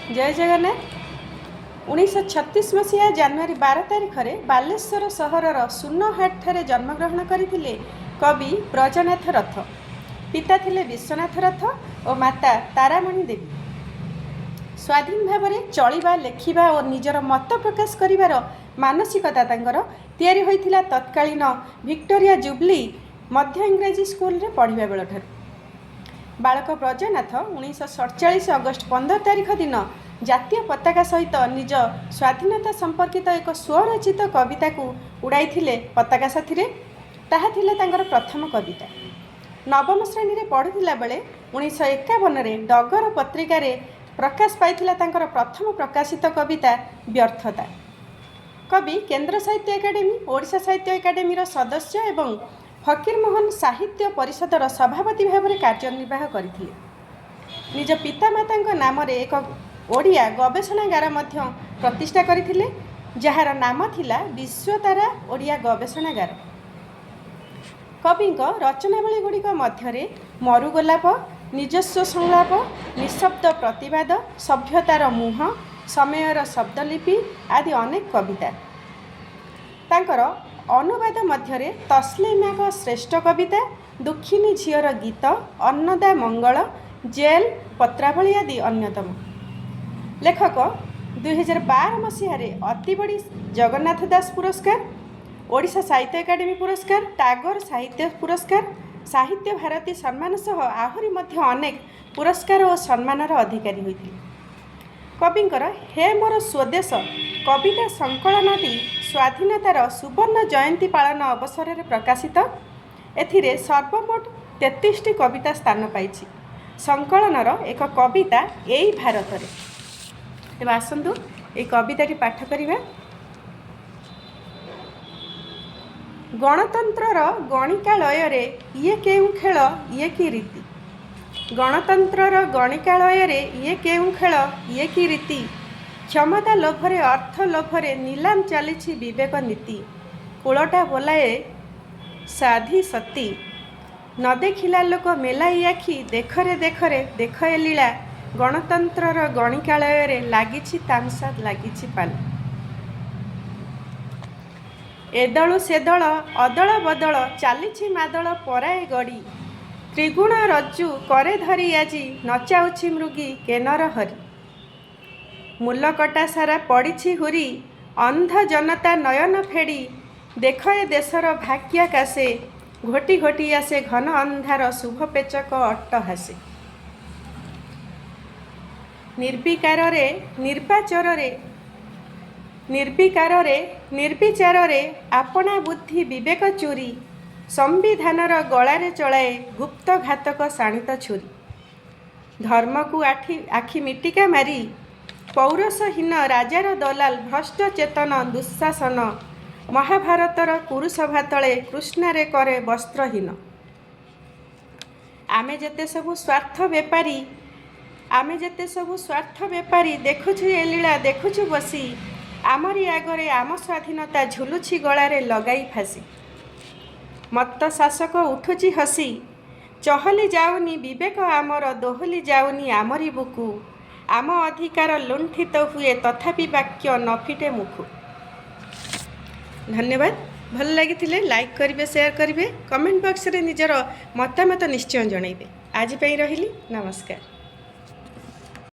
जय जगन्नाथ। 1936 मसीहा जनवरी 12 तारिख में बालेश्वर सहरर सुनहाट ठारे जन्मग्रहण करते कवि ब्रजनाथ रथ। पिता थिले विश्वनाथ रथ और माता तारामणि देवी। स्वाधीन भाव में चलिबा लेखिबा और निजर मत प्रकाश करिवार मानसिकता तांकर तैयारी होइथिला तत्कालीन विक्टोरिया जुबली मध्य इंग्राजी स्कूल रे पढ़िबा बेल ठार। बालक ब्रजनाथ 1947 अगस्ट 15 तारिख दिन जातीय पताका सहित निज स्वाधीनता संपर्कित एक स्वरचित कविता को उड़ाई पताका साथी। ताहा थिले तांकर प्रथम कविता। नवम श्रेणी में पढ़ुला बेले 1951 डगर पत्रिका रे प्रकाश पाइथिला तांकर प्रथम प्रकाशित कविता व्यर्थता। कवि केंद्र साहित्य एकाडेमी, ओडिशा साहित्य एकाडेमी सदस्य एवं फकीरमोहन साहित्य परिषदर सभापति भाव में कार्यनिर्वाह करथिले। निज पितामाता नाम एक ओडिया गवेषणागार प्रतिष्ठा करथिले, जार नाम थिला विश्वतारा ओडिया गवेषणागार। कवि रचनावली गुड़िक मध्य मरुगोलाप, निजस्व संलाप, निशब्द प्रतिवाद, सभ्यतार मुह, समयर शब्दलिपि आदि अनेक कविता। तांकर अनुवाद मध्य तस्लीमा श्रेष्ठ कविता, दुखिनी झीर गीत, अन्नदा मंगल, जेल, पत्रावली आदि अन्यतम। लेखक 2012 मसीह अति बड़ी जगन्नाथ दास पुरस्कार, ओडिशा साहित्य एकाडेमी पुरस्कार, टागोर साहित्य पुरस्कार, साहित्य भारती सम्मान सह आहरी मध्य अनेक पुरस्कार और सम्मानर अधिकारी होइथिले। कविंकर हे मोर स्वदेश कविता संकलनटी स्वाधीनतार सुवर्ण जयंती पालन अवसर में प्रकाशित। एथिरे सर्वमोट 33टी कविता स्थान पाई। संकलनर एक कविता एई भारत रे। तेबे आसंतु ए कविताटी पाठ करिबा। गणतंत्रर गणिकालय रे ये केउ खेल ये की रीति। गणतंत्रर गणिकालय रे ये केउ खेल ये की रीति। क्षमता लोभरे अर्थ लोभरे नीलाम चली विवेक नीति। कूलटा बोलाए साधी सती, न देखिला लोक मेलाई आखि। देखरे देखरे देख ए लीला, गणतंत्रर गणिकालय रे लागिछि तामसा लागिछि पाल। एदलु सेदल अदल बदल चालिछि मादल पराए गड़ी। त्रिगुण रज्जु करे धरी आजी नचाउछि मृगी केनर हरी। मूलकटा सारा पड़ी हुरी, अंध जनता नयन फेड़ी। देख ए देशर भाग्य कासे, घोटी घोटी आसे घन अंधार शुभ पेचक अट्टहासे। निर्विकार रे निर्वाचर रे निर्विकार रे निर्विचार रे आपना बुद्धि विवेक चोरी। संविधानर गलारे चलाए गुप्त घातक शाणित छुरी। धर्म को आखि मिटिका मारी, पौरसहीन राजार दलाल भ्रष्ट चेतन दुशासन। महाभारतर कुरुसभा तले कृष्णारे करे वस्त्रहीन। आमे जेते सबु स्वार्थ बेपारी देखुछु ए लीला देखुछु बसी। आमरी आगरे आम स्वाधीनता झुलुछि गलारे लगाई फासी। मत्त शासक उठुछि हसी, चहली जाउनी विवेक आमर दोहली जाउनी आमरी बुकु। आम अधिकार लुंठित हुए तथापि वाक्य न फिटे मुखु। धन्यवाद। भल लगी लाइक करेंगे, शेयर करेंगे, कमेंट बॉक्स रे निजर मतामत निश्चय जनइबे। आज पई रहिली, नमस्कार।